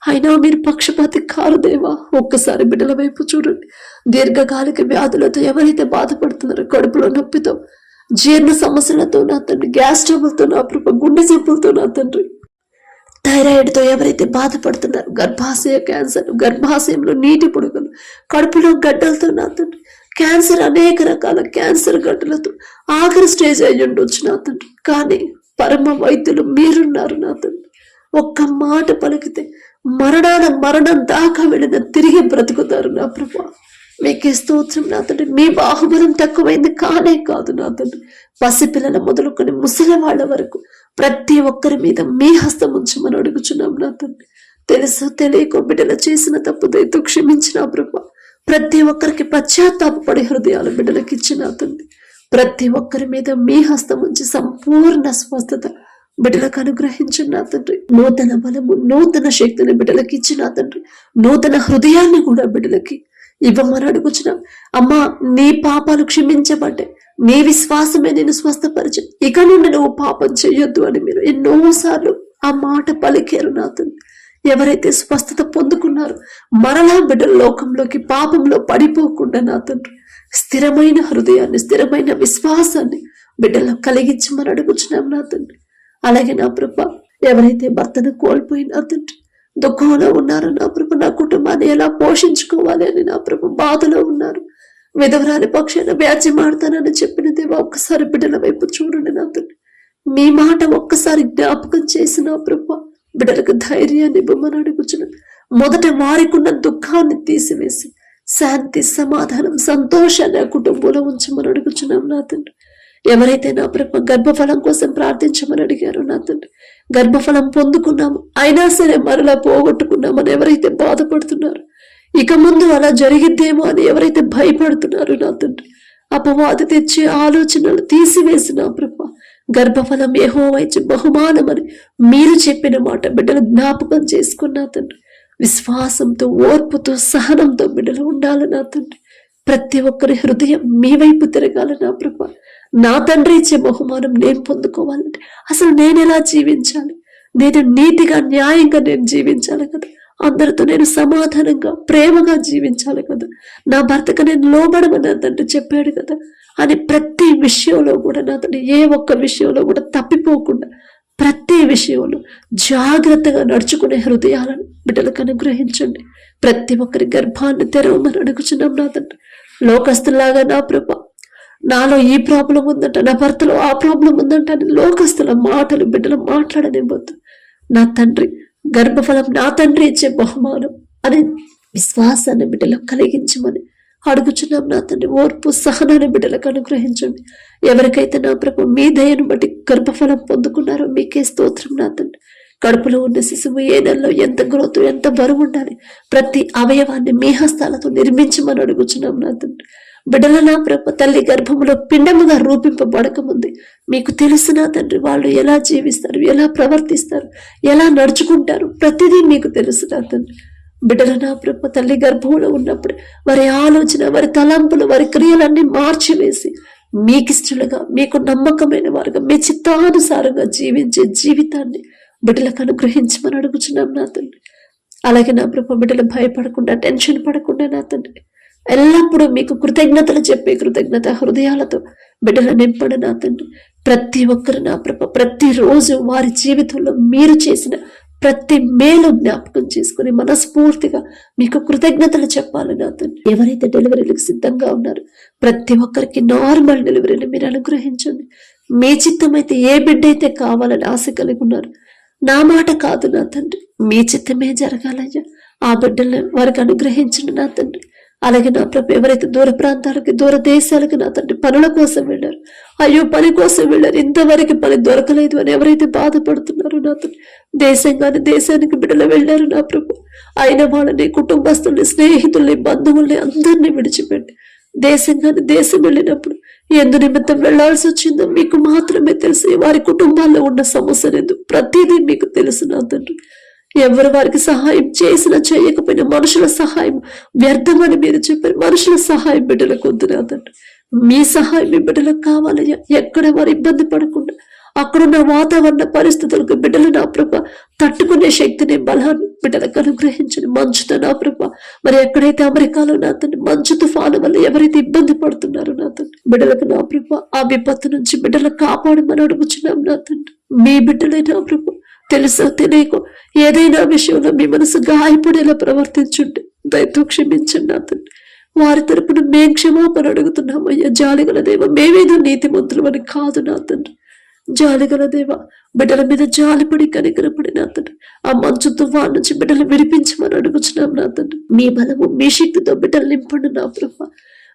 అయినా మీరు పక్షపాతి కారు దేవా. ఒక్కసారి బిడ్డల వైపు చూడండి. దీర్ఘకాలిక వ్యాధులతో ఎవరైతే బాధపడుతున్నారో, కడుపులో నొప్పితో, జీర్ణ సమస్యలతో నా తండ్రి, గ్యాస్ ట్రబుల్తో నా ప్రభ, గుండె జబ్బులతో నా తండ్రి, థైరాయిడ్ తో ఎవరైతే బాధపడుతున్నారు, గర్భాశయ క్యాన్సర్, గర్భాశయంలో నీటి పొడుగులు, కడుపులో గడ్డలతో నా తండ్రి, క్యాన్సర్, అనేక రకాల క్యాన్సర్ గడ్డలతో ఆఖరి స్టేజ్ అయ్యి ఉండొచ్చు నా తండ్రి. కానీ పరమ వైద్యులు మీరున్నారు నా తండ్రి. ఒక్క మాట పలికితే మరణం దాకా వెళ్ళిన తిరిగి బ్రతుకుతారు నా ప్రభా. మీకే స్తోత్రం నా తండ్రి. మీ బాహుబలం తక్కువైంది కానే కాదు నా తండ్రి. పసిపిల్లల మొదలుకొని ముసలి వాళ్ళ వరకు ప్రతి ఒక్కరి మీద మీ హస్తం ఉంచమని అడుగుచున్నాం నా తండ్రి. తెలుసు తెలియక బిడ్డలు చేసిన తప్పు దయతో క్షమించిన ప్రభా. ప్రతి ఒక్కరికి పశ్చాత్తాపపడే హృదయాలు బిడ్డలకి ఇచ్చిన తండ్రి. ప్రతి ఒక్కరి మీద మీ హస్తం ఉంచి సంపూర్ణ స్వస్థత బిడ్డలకు అనుగ్రహించిన నా తండ్రి. నూతన బలము, నూతన శక్తిని బిడ్డలకి ఇచ్చిన తండ్రి. నూతన హృదయాన్ని కూడా బిడ్డలకి ఇవ్వమని అడుగుచున్నా. అమ్మా, నీ పాపాలు క్షమించబడ్డాయి, నీ విశ్వాసమే నేను స్వస్థపరిచే, ఇక నుండి నువ్వు పాపం చెయ్యొద్దు అని మీరు ఎన్నోసార్లు ఆ మాట పలికారు నా తండ్రి. ఎవరైతే స్వస్థత పొందుకున్నారో మరలా బిడ్డల లోకంలోకి పాపంలో పడిపోకుండా నా తండ్రి స్థిరమైన హృదయాన్ని, స్థిరమైన విశ్వాసాన్ని బిడ్డలో కలిగించమని అడుగుచున్నాం నా తండ్రి. అలాగే నా ప్రభ, ఎవరైతే భర్తను కోల్పోయినా తండ్రి దుఃఖంలో ఉన్నారు నా ప్రభ, నా కుటుంబాన్ని ఎలా పోషించుకోవాలి అని నా ప్రభ బాధలో ఉన్నారు, విధవరాలి పక్షాన వ్యాజ్యం ఆడతానని చెప్పిన దేవా, ఒక్కసారి బిడ్డల వైపు చూడండి నా తండ్రి. మీ మాట ఒక్కసారి జ్ఞాపకం చేసి నా ప్రభ బిడ్డలకు ధైర్యాన్ని ఇవ్వమని అడుగుచున్నాం. మొదట వారికున్న దుఃఖాన్ని తీసివేసి శాంతి, సమాధానం, సంతోషాన్ని ఆ కుటుంబంలో ఉంచమని అడుగుచున్నాం నా తండ్రి. ఎవరైతే నా ప్రభ గర్భఫలం కోసం ప్రార్థించమని అడిగారు నా తండ్రి, గర్భఫలం పొందుకున్నాము అయినా సరే మరలా పోగొట్టుకున్నామని ఎవరైతే బాధపడుతున్నారు, ఇక ముందు అలా జరిగిద్దేమో అని ఎవరైతే భయపడుతున్నారు నా తండ్రి, అపవాది తెచ్చే ఆలోచనలు తీసివేసి నా ప్రభ గర్భఫలం యెహోవా ఇచ్చే బహుమానమని మీరు చెప్పిన మాట బిడ్డలు జ్ఞాపకం చేసుకున్నా తండ్రి. విశ్వాసంతో, ఓర్పుతో, సహనంతో బిడ్డలు ఉండాలి నా తండ్రి. ప్రతి ఒక్కరి హృదయం మీ వైపు తిరగాలి నా ప్రభ. నా తండ్రి ఇచ్చే బహుమానం నేను పొందుకోవాలంటే అసలు నేను ఎలా జీవించాలి? నేను నీతిగా, న్యాయంగా నేను జీవించాలి కదా, అందరితో నేను సమాధానంగా, ప్రేమగా జీవించాలి కదా, నా భర్తకు నేను లోబడమని తండ్రి చెప్పాడు కదా అని ప్రతి విషయంలో కూడా నా తండ్రి ఏ ఒక్క విషయంలో కూడా తప్పిపోకుండా ప్రతి విషయంలో జాగ్రత్తగా నడుచుకునే హృదయాలను బిడ్డలకు అనుగ్రహించండి. ప్రతి ఒక్కరి గర్భాన్ని తెరవమని అడుగుచున్నాం నా తండ్రి. లోకస్తులాగా నా ప్రభ, నాలో ఈ ప్రాబ్లం ఉందంట, నా భర్తలో ఆ ప్రాబ్లం ఉందంట అని లోకస్తుల మాటలు బిడ్డలు మాట్లాడనివ్వద్దు నా తండ్రి. గర్భఫలం నా తండ్రి ఇచ్చే బహుమానం అనే విశ్వాసాన్ని బిడ్డలకు కలిగించమని అడుగుచున్నాం నా తండ్రి. ఓర్పు, సహనాన్ని బిడ్డలకు అనుగ్రహించండి. ఎవరికైతే నా ప్రభు మీ దయను బట్టి గర్భఫలం పొందుకున్నారో మీకే స్తోత్రం నా తండ్రి. కడుపులో ఉన్న శిశువు ఏ నెలలో ఎంత గ్రోత్, ఎంత బరువు ఉండాలి, ప్రతి అవయవాన్ని మీ హస్తాలతో నిర్మించమని అడుగుచున్నాం నా తండ్రి. బిడ్డల నా ప్రభు తల్లి గర్భంలో పిండముగా రూపింపబడక ముందే మీకు తెలుసు నా తండ్రి, వాళ్ళు ఎలా జీవిస్తారు, ఎలా ప్రవర్తిస్తారు, ఎలా నడుచుకుంటారు, ప్రతిదీ మీకు తెలుసు నా తండ్రి. బిడ్డల నా ప్రభు తల్లి గర్భంలో ఉన్నప్పుడు వారి ఆలోచన, వారి తలంపులు, వారి క్రియలన్నీ మార్చివేసి మీకిష్టలుగా, మీకు నమ్మకమైన వారుగా, మీ చిత్తానుసారంగా జీవించే జీవితాన్ని బిడ్డలకు అనుగ్రహించమని అడుగుచున్నాం నా తండ్రి. అలాగే నా ప్రభు బిడ్డలు భయపడకుండా, టెన్షన్ పడకుండా నా తండ్రి ఎల్లప్పుడూ మీకు కృతజ్ఞతలు చెప్పే కృతజ్ఞత హృదయాలతో బిడ్డలు నింపడు నా తండ్రి. ప్రతి ఒక్కరు నా ప్రభు ప్రతిరోజు వారి జీవితంలో మీరు చేసిన ప్రతి మేలు జ్ఞాపకం చేసుకుని మనస్ఫూర్తిగా మీకు కృతజ్ఞతలు చెప్పాలి నా తండ్రి. ఎవరైతే డెలివరీలకు సిద్ధంగా ఉన్నారు ప్రతి ఒక్కరికి నార్మల్ డెలివరీని మీరు అనుగ్రహించండి. మీ చిత్తం అయితే ఏ బిడ్డ అయితే కావాలని ఆశ కలిగి ఉన్నారు, నా మాట కాదు నా తండ్రి, మీ చిత్తమే జరగాలయ్యా. ఆ బిడ్డలను వారికి అనుగ్రహించండి నా తండ్రి. అలాగే నా ప్రభు ఎవరైతే దూర ప్రాంతాలకి దూర దేశాలకి నా తండ్రి పనుల కోసం వెళ్ళారు, అయ్యో పని కోసం వెళ్ళారు, ఇంతవరకు పని దొరకలేదు అని ఎవరైతే బాధపడుతున్నారో నా తండ్రి, దేశంగాని దేశానికి బిడ్డలు వెళ్ళారు నా ప్రభు, అయిన వాళ్ళని కుటుంబస్తుల్ని స్నేహితుల్ని బంధువుల్ని అందరినీ విడిచిపెట్టి దేశంగాని దేశం వెళ్ళినప్పుడు ఎందు నిమిత్తం వెళ్లాల్సి వచ్చిందో మీకు మాత్రమే తెలుసు. వారి కుటుంబాల్లో ఉన్న సమస్యలేదు ప్రతిదీ మీకు తెలుసు నా తండ్రి. ఎవరు వారికి సహాయం చేసినా చేయకపోయినా మనుషుల సహాయం వ్యర్థమని మీరు చెప్పారు. మనుషుల సహాయం బిడ్డలకు వద్దు నా తండ్రి, మీ సహాయం మీ బిడ్డలకు కావాలయ్యా. ఎక్కడ వారు ఇబ్బంది పడకుండా అక్కడున్న వాతావరణ పరిస్థితులకు బిడ్డలు నా ప్రభ తట్టుకునే శక్తిని బలాన్ని బిడ్డలకు అనుగ్రహించండి. మంచుతో నా ప్రభ మరి ఎక్కడైతే అమెరికాలో నా తండ్రి మంచు తుఫాను వల్ల ఎవరైతే ఇబ్బంది పడుతున్నారో నా తండ్రి బిడ్డలకు నా ప్రభ ఆ విపత్తు నుంచి బిడ్డలకు కాపాడమని అడుగుచున్నాం నా తండ్రి. మీ బిడ్డలే నా ప్రభ తెలుసో తెలియకో ఏదైనా విషయంలో మీ మనసు గాయపడేలా ప్రవర్తించుంటే దయతో క్షమించండి నా తండ్రి. వారి తరపున మేం క్షమాపణ అడుగుతున్నాం అయ్యా. జాలిగల దేవ, మేమేదో నీతిమంతులు అని కాదు నా తండ్రి. జాలిగల దేవ, బిడ్డల మీద జాలిపడి కనికరపడి నా తండ్రి ఆ మంచు తుఫాను నుంచి బిడ్డలు విడిపించమని అడుగుచున్నాం నా తండ్రి. మీ బలము మీ శక్తితో బిడ్డలు నింపండి నా ప్రభ.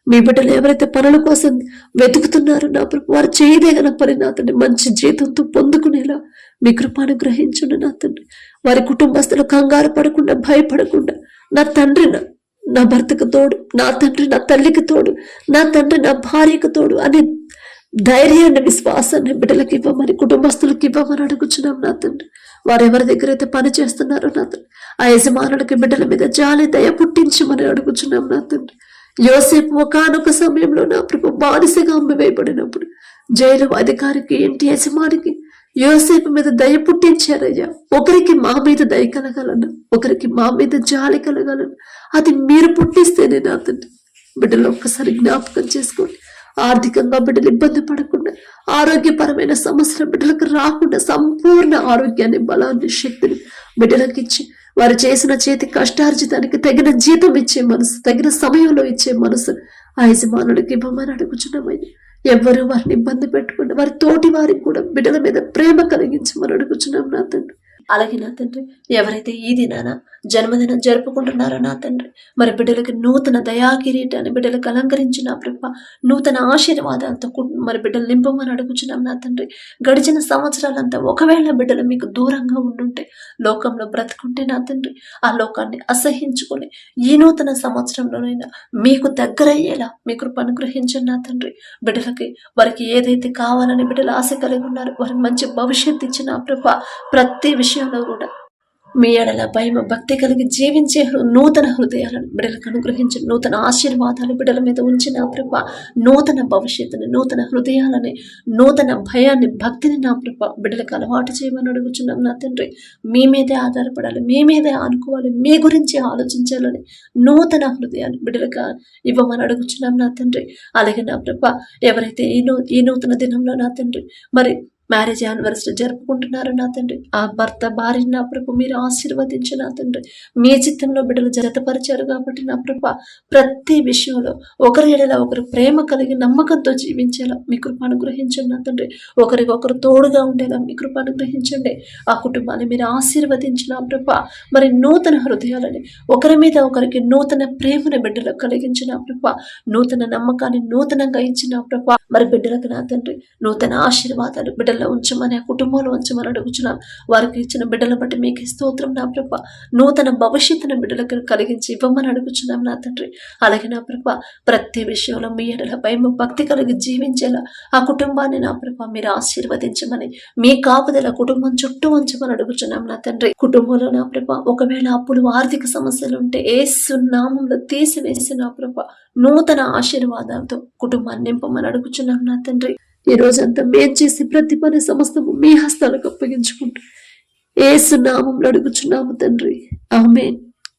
మీ బిడ్డలు ఎవరైతే పనుల కోసం వెతుకుతున్నారో నా ప్రభు వారు చేయదగిన పని నా తండ్రి మంచి జీతంతో పొందుకునేలా మీ కృపను గ్రహించండి నా తండ్రి. వారి కుటుంబస్తులు కంగారు పడకుండా భయపడకుండా నా తండ్రి నా భర్తకు తోడు, నా తండ్రి నా తల్లికి తోడు, నా తండ్రి నా భార్యకు తోడు అనే ధైర్యాన్ని విశ్వాసాన్ని బిడ్డలకు ఇవ్వమని కుటుంబస్తులకు ఇవ్వమని అడుగుచున్నాం నా తండ్రి. వారు ఎవరి దగ్గర అయితే పని చేస్తున్నారో నా తండ్రి ఆ యజమానులకి బిడ్డల మీద జాలి దయ పుట్టించమని అడుగుచున్నాం నా తండ్రి. యోసేపు ఒకానొక సమయంలో నా ప్రభు బానిసగా అమ్మివేయబడినప్పుడు జైలు అధికారికి ఇంటి యజమానికి యోసేపు మీద దయ పుట్టించారయ్యా. ఒకరికి మా మీద దయ కలగాలన్నా, ఒకరికి మా మీద జాలి కలగాలన్నా అది మీరు పుట్టిస్తేనే నా తండ్రి. బిడ్డలు ఒక్కసారి జ్ఞాపకం చేసుకోండి. ఆర్థికంగా బిడ్డలు ఇబ్బంది పడకుండా, ఆరోగ్యపరమైన సమస్యలు బిడ్డలకు రాకుండా సంపూర్ణ ఆరోగ్యాన్ని బలాన్ని శక్తిని బిడ్డలకు ఇచ్చి వారు చేసిన చేతి కష్టార్జితానికి తగిన జీతం ఇచ్చే మనసు, తగిన సమయంలో ఇచ్చే మనసు ఆ యజమానుడికి ఇవ్వమని అడుగుచున్నామయ్యా. ఎవ్వరూ వారిని ఇబ్బంది పెట్టకుండా వారి తోటి వారికి కూడా బిడ్డల మీద ప్రేమ కలిగించమని అడుగుచున్నాం నా తండ్రి. అలాగే నా తండ్రి ఎవరైతే ఈ దినాన జన్మదినం జరుపుకుంటున్నారో నా తండ్రి మరి బిడ్డలకు నూతన దయా కిరీటాన్ని బిడ్డలకు అలంకరించిన ప్రభ నూతన ఆశీర్వాదాలతో మరి బిడ్డలు నింపమని అడుగుచున్నాం నా తండ్రి. గడిచిన సంవత్సరాలంతా ఒకవేళ బిడ్డలు మీకు దూరంగా ఉండుంటే, లోకంలో బ్రతుకుంటే నా తండ్రి ఆ లోకాన్ని అసహించుకొని ఈ నూతన సంవత్సరంలోనైనా మీకు దగ్గరయ్యేలా మీ కృప అనుగ్రహించండి నా తండ్రి. బిడ్డలకి వారికి ఏదైతే కావాలని బిడ్డలు ఆశ కలిగి ఉన్నారు, వారికి మంచి భవిష్యత్తు ఇచ్చిన ప్రభ ప్రతి విషయంలో కూడా మీ ఎడల భయం భక్తి కలిగి జీవించే నూతన హృదయాలను బిడ్డలకు అనుగ్రహించి నూతన ఆశీర్వాదాలు బిడ్డల మీద ఉంచిన ప్రభ నూతన భవిష్యత్తుని, నూతన హృదయాలని, నూతన భయాన్ని భక్తిని నా ప్రభ బిడ్డలకు అలవాటు చేయమని అడుగుచున్నాం నా తండ్రి. మీ మీదే ఆధారపడాలి, మీ మీదే ఆనుకోవాలి, మీ గురించి ఆలోచించాలని నూతన హృదయాన్ని బిడ్డలకు ఇవ్వమని అడుగుచున్నాం నా తండ్రి. అలాగే నా ప్రభ ఎవరైతే ఈ నూతన దినంలో నా తండ్రి మరి మ్యారేజ్ యానివర్సరీ జరుపుకుంటున్నారు నా తండ్రి, ఆ భర్త భార్య నా ప్రభు మీరు ఆశీర్వదించు నా తండ్రి. మీ చిత్తంలో బిడ్డలు జతపరిచారు కాబట్టి నా ప్రభ ప్రతి విషయంలో ఒకరి ఎడల ఒకరు ప్రేమ కలిగి నమ్మకంతో జీవించేలా మీ కృప అనుగ్రహించండి నా తండ్రి. ఒకరికొకరు తోడుగా ఉండేలా మీ కృప అనుగ్రహించండి. ఆ కుటుంబాన్ని మీరు ఆశీర్వదించిన ప్రభ మరి నూతన హృదయాలని, ఒకరి మీద ఒకరికి నూతన ప్రేమను బిడ్డలకు కలిగించిన ప్రభ, నూతన నమ్మకాన్ని నూతనంగా ఇచ్చిన ప్రభ మరి బిడ్డలకు నా తండ్రి నూతన ఆశీర్వాదాలు బిడ్డలు ఉంచమని, ఆ కుటుంబంలో ఉంచమని అడుగుచున్నాం. వారికి ఇచ్చిన బిడ్డలను బట్టి మీకు స్తోత్రం నా ప్రభ. నూతన భవిష్యత్తును బిడ్డలకు కలిగించి ఇవ్వమని అడుగుచున్నాం నా తండ్రి. అలాగే నా ప్రభ ప్రతి విషయంలో మీ ఎడల భయం భక్తి కలిగి జీవించేలా ఆ కుటుంబాన్ని నా ప్రభ మీరు ఆశీర్వదించమని, మీ కాపుదల కుటుంబం చుట్టూ ఉంచమని అడుగుచున్నాం నా తండ్రి. కుటుంబంలో నా ప్రభ ఒకవేళ అప్పులు ఆర్థిక సమస్యలు ఉంటే యేసు నామములో తీసివేసి నా ప్రభ నూతన ఆశీర్వాదాలతో కుటుంబాన్ని నింపమని అడుగుచున్నాం నా తండ్రి. ఈ రోజంతా మేం చేసి ప్రతి పని సమస్తము మీ హస్తాలకు అప్పగించుకుంటూ యేసు నామములో అడుగుచున్నాము తండ్రి. ఆమేన్.